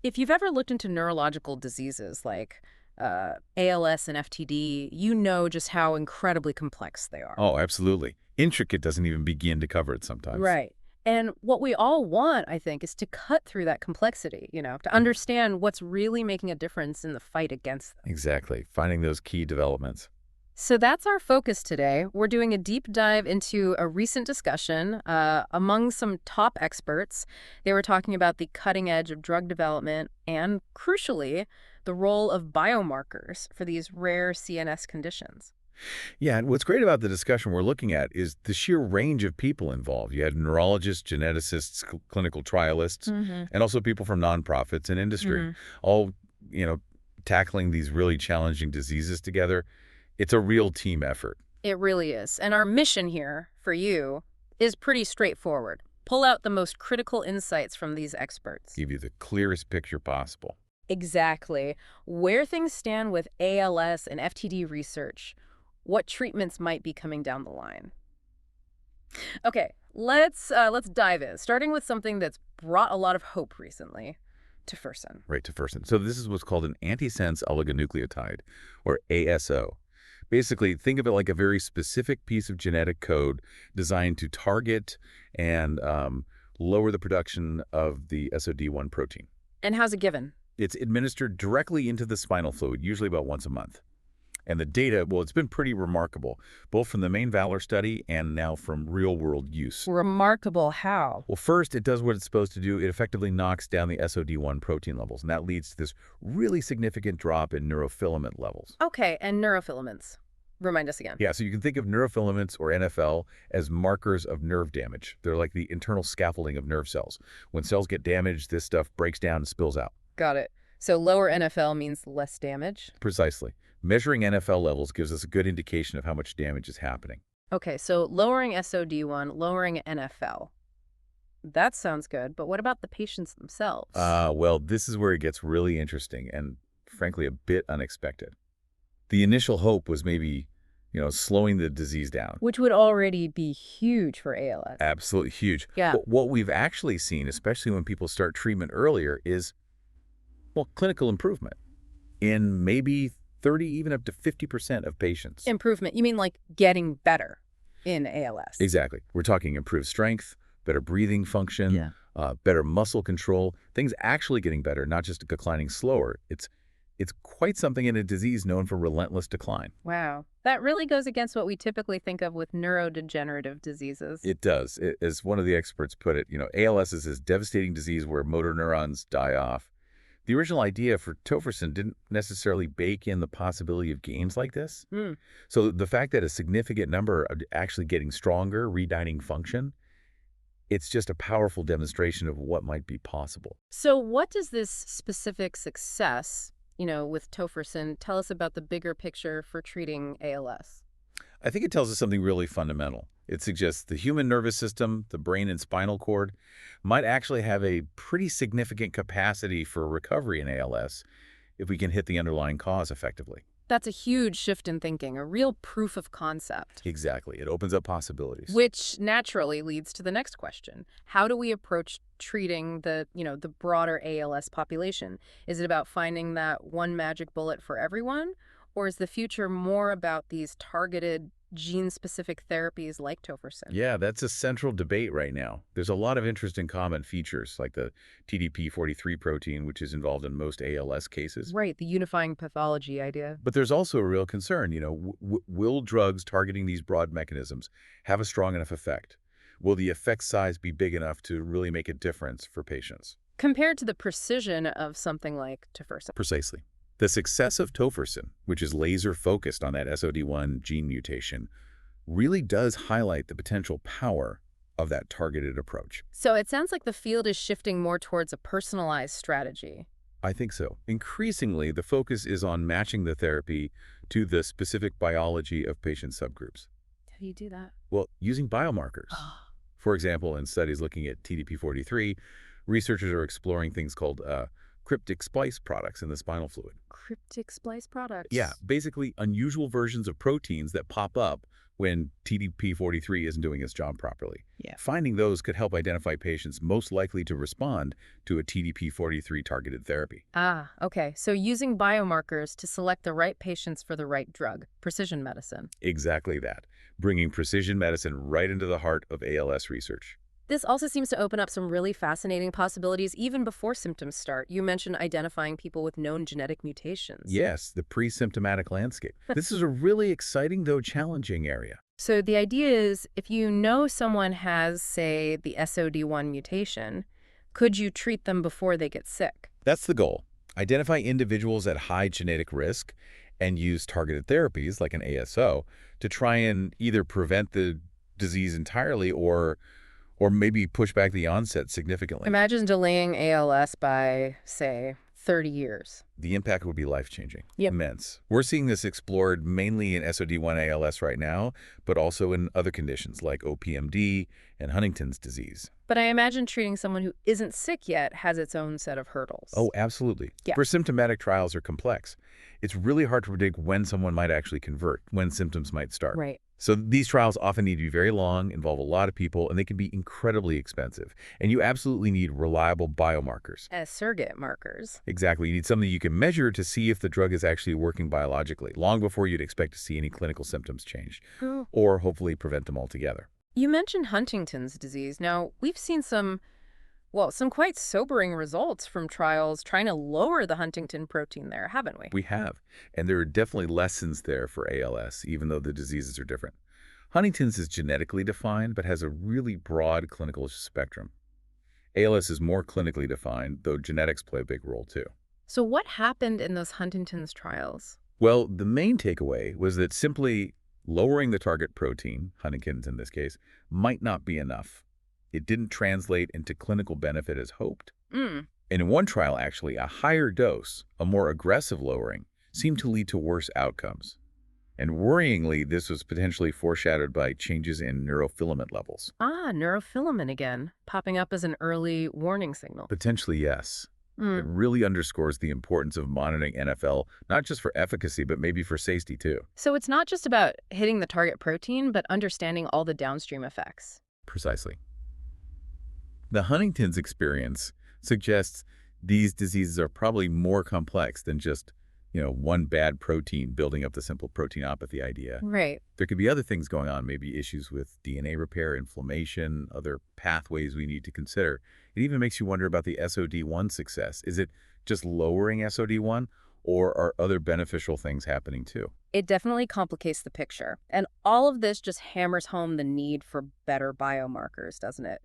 If you've ever looked into neurological diseases like ALS and FTD, you know just how incredibly complex they are. Oh, absolutely. Intricate doesn't even begin to cover it sometimes. Right. And what we all want, I think, is to cut through that complexity, to understand what's really making a difference in the fight against them. Exactly. Finding those key developments. So that's our focus today. We're doing a deep dive into a recent discussion among some top experts. They were talking about the cutting edge of drug development and, crucially, the role of biomarkers for these rare CNS conditions. Yeah, and what's great about the discussion we're looking at is the sheer range of people involved. You had neurologists, geneticists, clinical trialists, Mm-hmm. and also people from nonprofits and industry, Mm-hmm. all, you know, tackling these really challenging diseases together. It's a real team effort. It really is. And our mission here for you is pretty straightforward. Pull out the most critical insights from these experts. Give you the clearest picture possible. Exactly. Where things stand with ALS and FTD research. What treatments might be coming down the line. Okay, let's dive in, starting with something that's brought a lot of hope recently, tofersen. Right to first. So this is what's called an antisense oligonucleotide, or ASO. Basically, think of it like a very specific piece of genetic code designed to target and lower the production of the SOD1 protein. And how's it given? It's administered directly into the spinal fluid, usually about once a month. And the data, well, it's been pretty remarkable, both from the main Valor study and now from real-world use. Remarkable how? Well, first, it does what it's supposed to do. It effectively knocks down the SOD1 protein levels, and that leads to this really significant drop in neurofilament levels. Okay, and neurofilaments. Remind us again. Yeah, so you can think of neurofilaments, or NFL, as markers of nerve damage. They're like the internal scaffolding of nerve cells. When cells get damaged, this stuff breaks down and spills out. Got it. So lower NFL means less damage? Precisely. Measuring NFL levels gives us a good indication of how much damage is happening. Okay, so lowering SOD1, lowering NFL. That sounds good, but what about the patients themselves? Well, this is where it gets really interesting and, frankly, a bit unexpected. The initial hope was maybe, slowing the disease down. Which would already be huge for ALS. Absolutely huge. Yeah. But what we've actually seen, especially when people start treatment earlier, is, well, clinical improvement in maybe 30, even up to 50% of patients. Improvement. You mean like getting better in ALS? Exactly. We're talking improved strength, better breathing function, better muscle control, things actually getting better, not just declining slower. It's quite something in a disease known for relentless decline. Wow. That really goes against what we typically think of with neurodegenerative diseases. It does. As one of the experts put it, ALS is this devastating disease where motor neurons die off. The original idea for tofersen didn't necessarily bake in the possibility of gains like this. Hmm. So the fact that a significant number are actually getting stronger, redining function, it's just a powerful demonstration of what might be possible. So what does this specific success, with tofersen, tell us about the bigger picture for treating ALS? I think it tells us something really fundamental. It suggests the human nervous system, the brain and spinal cord, might actually have a pretty significant capacity for recovery in ALS if we can hit the underlying cause effectively. That's a huge shift in thinking, a real proof of concept. Exactly. It opens up possibilities. Which naturally leads to the next question. How do we approach treating the broader ALS population? Is it about finding that one magic bullet for everyone? Or is the future more about these targeted gene-specific therapies like tofersen? Yeah, that's a central debate right now. There's a lot of interest in common features like the TDP-43 protein, which is involved in most ALS cases. Right, the unifying pathology idea. But there's also a real concern, will drugs targeting these broad mechanisms have a strong enough effect? Will the effect size be big enough to really make a difference for patients? Compared to the precision of something like tofersen. Precisely. The success of tofersen, which is laser-focused on that SOD1 gene mutation, really does highlight the potential power of that targeted approach. So it sounds like the field is shifting more towards a personalized strategy. I think so. Increasingly, the focus is on matching the therapy to the specific biology of patient subgroups. How do you do that? Well, using biomarkers. For example, in studies looking at TDP-43, researchers are exploring things called cryptic splice products in the spinal fluid. Cryptic splice products? Yeah, basically unusual versions of proteins that pop up when TDP-43 isn't doing its job properly. Yeah. Finding those could help identify patients most likely to respond to a TDP-43 targeted therapy. Ah, okay. So using biomarkers to select the right patients for the right drug, precision medicine. Exactly that, bringing precision medicine right into the heart of ALS research. This also seems to open up some really fascinating possibilities even before symptoms start. You mentioned identifying people with known genetic mutations. Yes, the pre-symptomatic landscape. This is a really exciting, though challenging area. So the idea is if you know someone has, say, the SOD1 mutation, could you treat them before they get sick? That's the goal. Identify individuals at high genetic risk and use targeted therapies like an ASO to try and either prevent the disease entirely or maybe push back the onset significantly. Imagine delaying ALS by, say, 30 years. The impact would be life-changing. Yep. Immense. We're seeing this explored mainly in SOD1 ALS right now, but also in other conditions like OPMD and Huntington's disease. But I imagine treating someone who isn't sick yet has its own set of hurdles. Oh, absolutely. Yeah. Presymptomatic trials are complex. It's really hard to predict when someone might actually convert, when symptoms might start. Right. So these trials often need to be very long, involve a lot of people, and they can be incredibly expensive. And you absolutely need reliable biomarkers. As surrogate markers. Exactly. You need something you can measure to see if the drug is actually working biologically, long before you'd expect to see any clinical symptoms change, Oh. or hopefully prevent them altogether. You mentioned Huntington's disease. Now, we've seen some quite sobering results from trials trying to lower the Huntington protein there, haven't we? We have. And there are definitely lessons there for ALS, even though the diseases are different. Huntington's is genetically defined, but has a really broad clinical spectrum. ALS is more clinically defined, though genetics play a big role too. So what happened in those Huntington's trials? Well, the main takeaway was that simply lowering the target protein, Huntington's in this case, might not be enough. It didn't translate into clinical benefit as hoped. Mm. And in one trial, actually, a higher dose, a more aggressive lowering, seemed to lead to worse outcomes. And worryingly, this was potentially foreshadowed by changes in neurofilament levels. Ah, neurofilament again, popping up as an early warning signal. Potentially, yes. It Mm. really underscores the importance of monitoring NFL, not just for efficacy, but maybe for safety too. So it's not just about hitting the target protein, but understanding all the downstream effects. Precisely. The Huntington's experience suggests these diseases are probably more complex than just, one bad protein building up the simple proteinopathy idea. Right. There could be other things going on, maybe issues with DNA repair, inflammation, other pathways we need to consider. It even makes you wonder about the SOD1 success. Is it just lowering SOD1, or are other beneficial things happening too? It definitely complicates the picture. And all of this just hammers home the need for better biomarkers, doesn't it?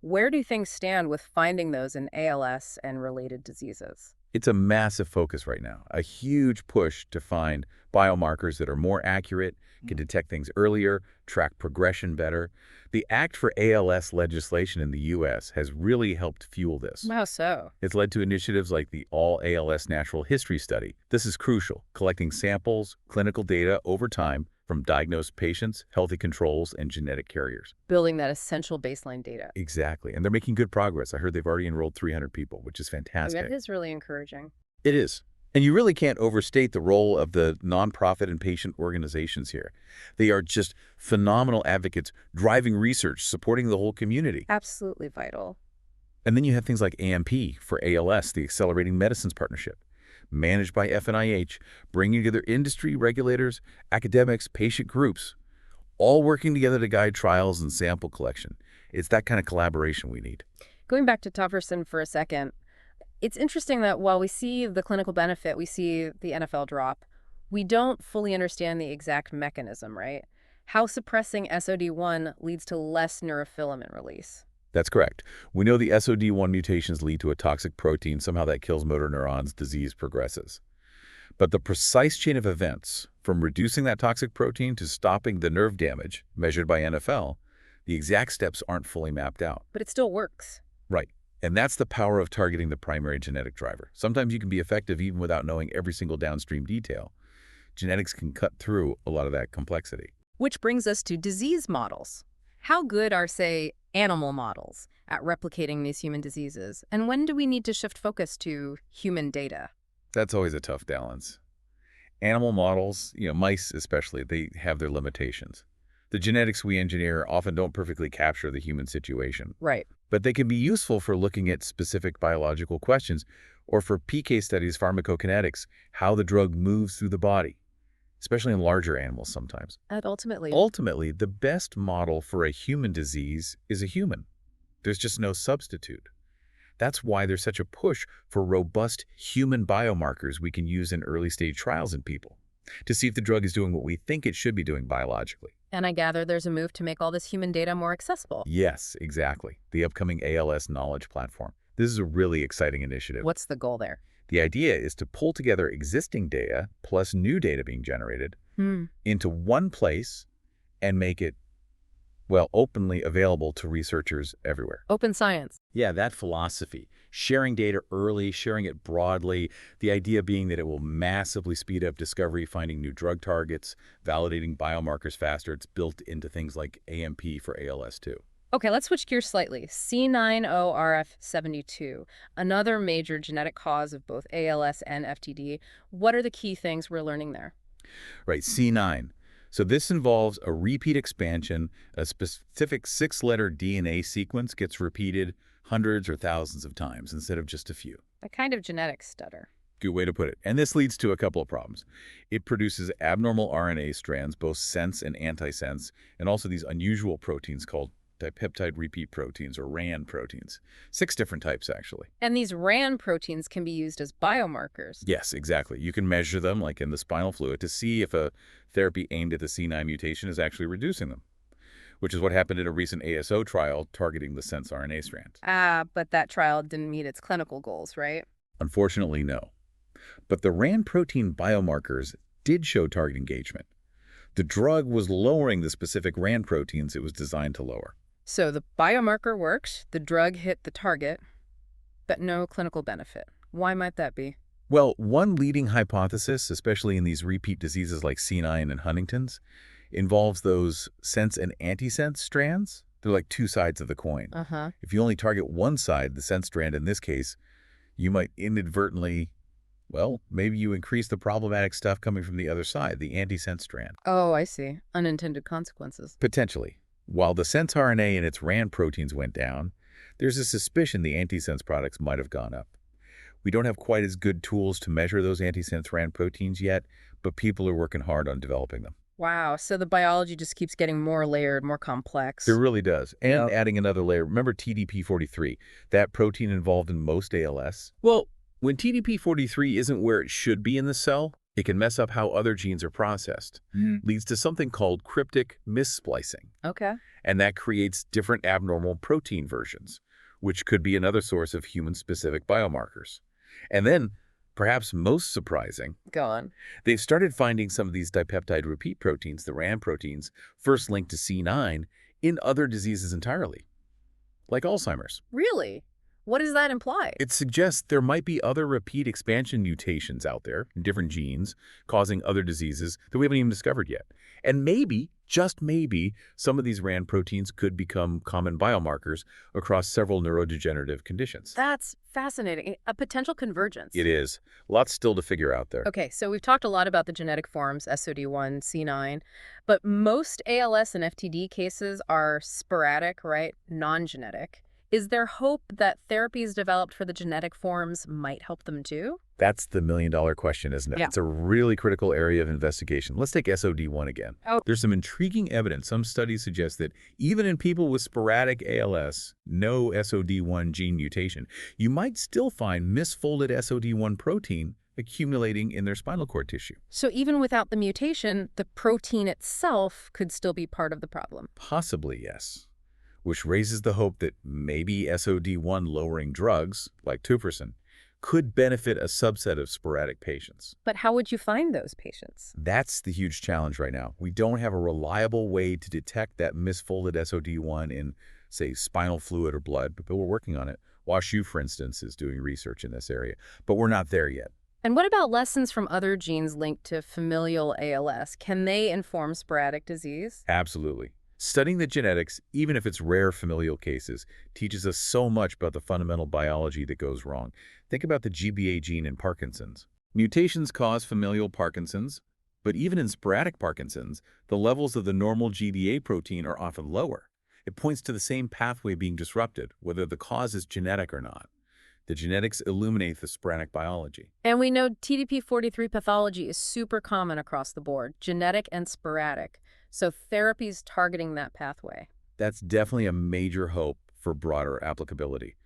Where do things stand with finding those in ALS and related diseases? It's a massive focus right now, a huge push to find biomarkers that are more accurate, can detect things earlier, track progression better. The Act for ALS legislation in the U.S. has really helped fuel this. How so? It's led to initiatives like the All ALS Natural History Study. This is crucial, collecting samples, clinical data over time from diagnosed patients, healthy controls, and genetic carriers. Building that essential baseline data. Exactly, and they're making good progress. I heard they've already enrolled 300 people, which is fantastic. That is really encouraging. It is. And you really can't overstate the role of the nonprofit and patient organizations here. They are just phenomenal advocates, driving research, supporting the whole community. Absolutely vital. And then you have things like AMP for ALS, the Accelerating Medicines Partnership, managed by FNIH, bringing together industry, regulators, academics, patient groups, all working together to guide trials and sample collection. It's that kind of collaboration we need. Going back to tofersen for a second, it's interesting that while we see the clinical benefit, we see the NFL drop, we don't fully understand the exact mechanism, right? How suppressing SOD1 leads to less neurofilament release. That's correct. We know the SOD1 mutations lead to a toxic protein. Somehow that kills motor neurons. Disease progresses. But the precise chain of events, from reducing that toxic protein to stopping the nerve damage measured by NFL, the exact steps aren't fully mapped out. But it still works. Right. And that's the power of targeting the primary genetic driver. Sometimes you can be effective even without knowing every single downstream detail. Genetics can cut through a lot of that complexity. Which brings us to disease models. How good are, say, animal models at replicating these human diseases? And when do we need to shift focus to human data? That's always a tough balance. Animal models, mice especially, they have their limitations. The genetics we engineer often don't perfectly capture the human situation, Right. but they can be useful for looking at specific biological questions or for PK studies, pharmacokinetics, how the drug moves through the body, especially in larger animals sometimes. And ultimately, Ultimately, the best model for a human disease is a human. There's just no substitute. That's why there's such a push for robust human biomarkers we can use in early-stage trials in people to see if the drug is doing what we think it should be doing biologically. and I gather there's a move to make all this human data more accessible. Yes, exactly. The upcoming ALS Knowledge Platform. This is a really exciting initiative. What's the goal there? The idea is to pull together existing data plus new data being generated into one place and make it, well, openly available to researchers everywhere. Open science. Yeah, that philosophy. Sharing data early, sharing it broadly, the idea being that it will massively speed up discovery, finding new drug targets, validating biomarkers faster. It's built into things like AMP for ALS too. Okay, let's switch gears slightly. C9orf72, another major genetic cause of both ALS and FTD. What are the key things we're learning there? Right, C9. So this involves a repeat expansion. A specific 6-letter DNA sequence gets repeated hundreds or thousands of times instead of just a few. A kind of genetic stutter. Good way to put it. And this leads to a couple of problems. It produces abnormal RNA strands, both sense and antisense, and also these unusual proteins called dipeptide repeat proteins, or RAN proteins. 6 different types, actually. And these RAN proteins can be used as biomarkers. Yes, exactly. You can measure them, like in the spinal fluid, to see if a therapy aimed at the C9 mutation is actually reducing them, which is what happened in a recent ASO trial targeting the sense RNA strand. But that trial didn't meet its clinical goals, right? Unfortunately, no. But the RAN protein biomarkers did show target engagement. The drug was lowering the specific RAN proteins it was designed to lower. So the biomarker worked, the drug hit the target, but no clinical benefit. Why might that be? Well, one leading hypothesis, especially in these repeat diseases like C9 and Huntington's, involves those sense and antisense strands. They're like two sides of the coin. If you only target one side, the sense strand in this case, you might inadvertently, well, maybe you increase the problematic stuff coming from the other side, the antisense strand. Oh, I see. Unintended consequences. Potentially. While the sense RNA and its RAN proteins went down, there's a suspicion the antisense products might have gone up. We don't have quite as good tools to measure those antisense RAN proteins yet, but people are working hard on developing them. Wow, so the biology just keeps getting more layered, more complex. It really does. And Yep. adding another layer. Remember TDP43, that protein involved in most ALS? Well, when TDP43 isn't where it should be in the cell, it can mess up how other genes are processed. Leads to something called cryptic missplicing. Okay. And that creates different abnormal protein versions, which could be another source of human-specific biomarkers. And then, perhaps most surprising, Go on. they've started finding some of these dipeptide repeat proteins, the RAN proteins, first linked to C9, in other diseases entirely, like Alzheimer's. Really? What does that imply? It suggests there might be other repeat expansion mutations out there in different genes causing other diseases that we haven't even discovered yet. And maybe, just maybe, some of these RAN proteins could become common biomarkers across several neurodegenerative conditions. That's fascinating. A potential convergence. It is. Lots still to figure out there. Okay, so we've talked a lot about the genetic forms, SOD1, C9, but most ALS and FTD cases are sporadic, right? Non-genetic. Is there hope that therapies developed for the genetic forms might help them too? That's the million-dollar question, isn't it? Yeah. It's a really critical area of investigation. Let's take SOD1 again. Oh. There's some intriguing evidence. Some studies suggest that even in people with sporadic ALS, no SOD1 gene mutation, you might still find misfolded SOD1 protein accumulating in their spinal cord tissue. So even without the mutation, the protein itself could still be part of the problem. Possibly, yes. Which raises the hope that maybe SOD1 lowering drugs, like tofersen, could benefit a subset of sporadic patients. But how would you find those patients? That's the huge challenge right now. We don't have a reliable way to detect that misfolded SOD1 in, say, spinal fluid or blood, but we're working on it. WashU, for instance, is doing research in this area, but we're not there yet. And what about lessons from other genes linked to familial ALS? Can they inform sporadic disease? Absolutely. Studying the genetics, even if it's rare familial cases, teaches us so much about the fundamental biology that goes wrong. Think about the GBA gene in Parkinson's. Mutations cause familial Parkinson's, But even in sporadic Parkinson's, the levels of the normal GBA protein are often lower. It points to the same pathway being disrupted, whether the cause is genetic or not. The genetics illuminate the sporadic biology. And we know TDP-43 pathology is super common across the board, genetic and sporadic. So therapies targeting that pathway. That's definitely a major hope for broader applicability.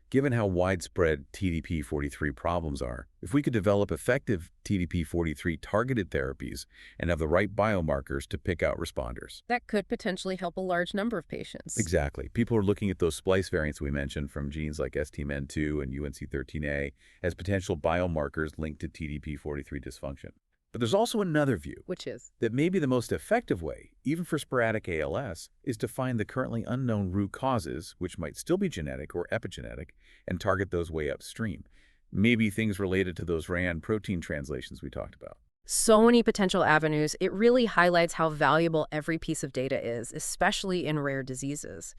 Given how widespread TDP-43 problems are, if we could develop effective TDP-43 targeted therapies and have the right biomarkers to pick out responders. That could potentially help a large number of patients. Exactly. People are looking at those splice variants we mentioned from genes like STMN2 and UNC13A as potential biomarkers linked to TDP-43 dysfunction. But there's also another view, Which is? that maybe the most effective way, even for sporadic ALS, is to find the currently unknown root causes, which might still be genetic or epigenetic, and target those way upstream. Maybe things related to those RAN protein translations we talked about. So many potential avenues. It really highlights how valuable every piece of data is, especially in rare diseases.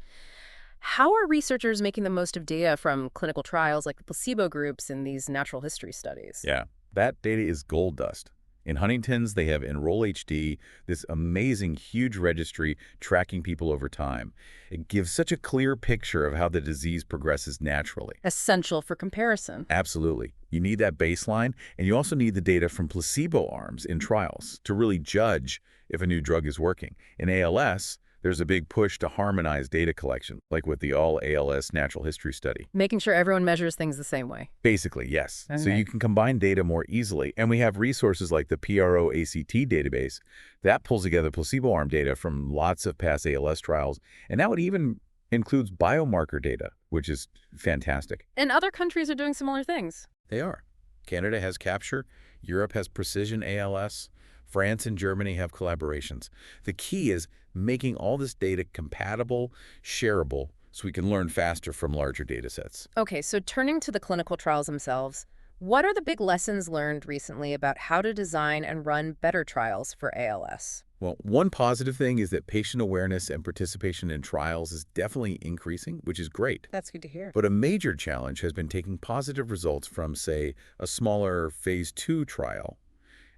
How are researchers making the most of data from clinical trials like the placebo groups in these natural history studies? Yeah, that data is gold dust. In Huntington's, they have Enroll-HD, this amazing, huge registry tracking people over time. It gives such a clear picture of how the disease progresses naturally. Essential for comparison. Absolutely. You need that baseline, and you also need the data from placebo arms in trials to really judge if a new drug is working. In ALS, there's a big push to harmonize data collection, like with the All-ALS Natural History Study. Making sure everyone measures things the same way. Basically, yes. So Okay. you can combine data more easily, and we have resources like the PRO-ACT database that pulls together placebo arm data from lots of past ALS trials, and now it even includes biomarker data, which is fantastic. And other countries are doing similar things. They are. Canada has Capture, Europe has Precision ALS, France and Germany have collaborations. The key is making all this data compatible, shareable, so we can learn faster from larger data sets. Okay, so turning to the clinical trials themselves, what are the big lessons learned recently about how to design and run better trials for ALS? Well, one positive thing is that patient awareness and participation in trials is definitely increasing, which is great. That's good to hear. But a major challenge has been taking positive results from, say, a smaller phase 2 trial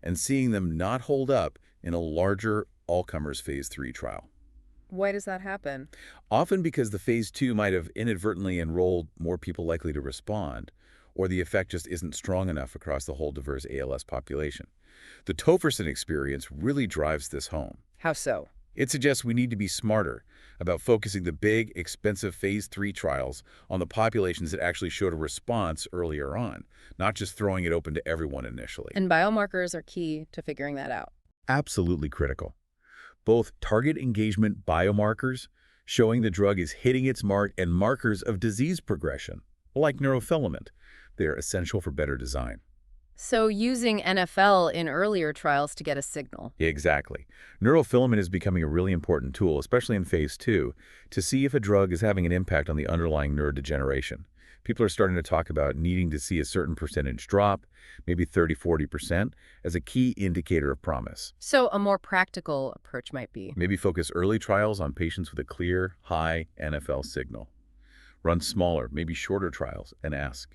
and seeing them not hold up in a larger all-comers phase 3 trial. Why does that happen? Often because the phase 2 might have inadvertently enrolled more people likely to respond, or the effect just isn't strong enough across the whole diverse ALS population. The Toferson experience really drives this home. How so? It suggests we need to be smarter about focusing the big, expensive phase 3 trials on the populations that actually showed a response earlier on, not just throwing it open to everyone initially. And biomarkers are key to figuring that out. Absolutely critical. Both target engagement biomarkers, showing the drug is hitting its mark, and markers of disease progression, like neurofilament. They're essential for better design. So using NFL in earlier trials to get a signal. Exactly. Neurofilament is becoming a really important tool, especially in phase 2, to see if a drug is having an impact on the underlying neurodegeneration. People are starting to talk about needing to see a certain percentage drop, maybe 30–40%, as a key indicator of promise. So a more practical approach might be. Maybe focus early trials on patients with a clear, high NFL signal. Run smaller, maybe shorter trials, and ask,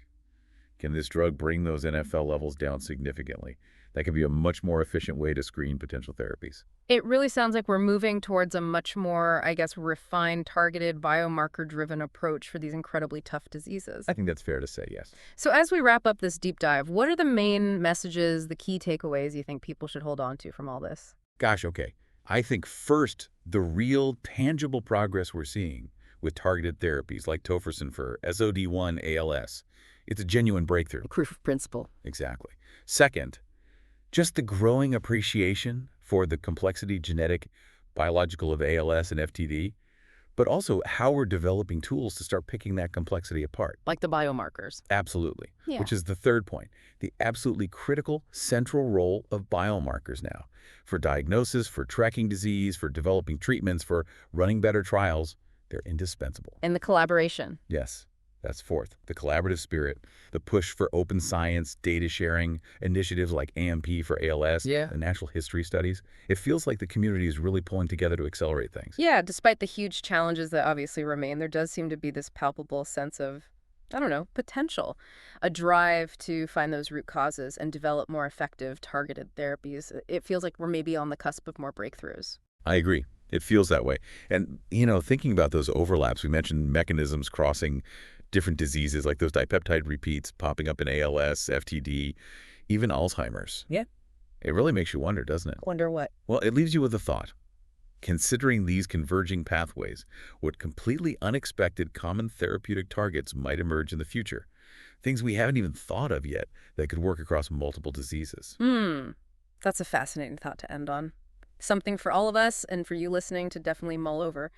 can this drug bring those NFL levels down significantly? That could be a much more efficient way to screen potential therapies. It really sounds like we're moving towards a much more, refined, targeted, biomarker-driven approach for these incredibly tough diseases. I think that's fair to say, yes. So as we wrap up this deep dive, what are the main messages, the key takeaways you think people should hold on to from all this? Gosh, okay. I think first, the real tangible progress we're seeing with targeted therapies like tofersen for SOD1 ALS. It's a genuine breakthrough. Proof of principle. Exactly. Second, just the growing appreciation for the complexity genetic, biological of ALS and FTD, but also how we're developing tools to start picking that complexity apart. Like the biomarkers. Absolutely. Yeah. Which is the third point, the absolutely critical central role of biomarkers now. For diagnosis, for tracking disease, for developing treatments, for running better trials, they're indispensable. And the collaboration. Yes. That's fourth, the collaborative spirit, the push for open science, data sharing, initiatives like AMP for ALS, and natural history studies. It feels like the community is really pulling together to accelerate things. Yeah, despite the huge challenges that obviously remain, there does seem to be this palpable sense of I don't know, potential, a drive to find those root causes and develop more effective targeted therapies. It feels like we're maybe on the cusp of more breakthroughs. I agree. It feels that way. And, thinking about those overlaps, we mentioned mechanisms crossing different diseases like those dipeptide repeats popping up in ALS, FTD, even Alzheimer's. Yeah. It really makes you wonder, doesn't it? Wonder what? Well, it leaves you with a thought. Considering these converging pathways, what completely unexpected common therapeutic targets might emerge in the future? Things we haven't even thought of yet that could work across multiple diseases. That's a fascinating thought to end on. Something for all of us and for you listening to definitely mull over.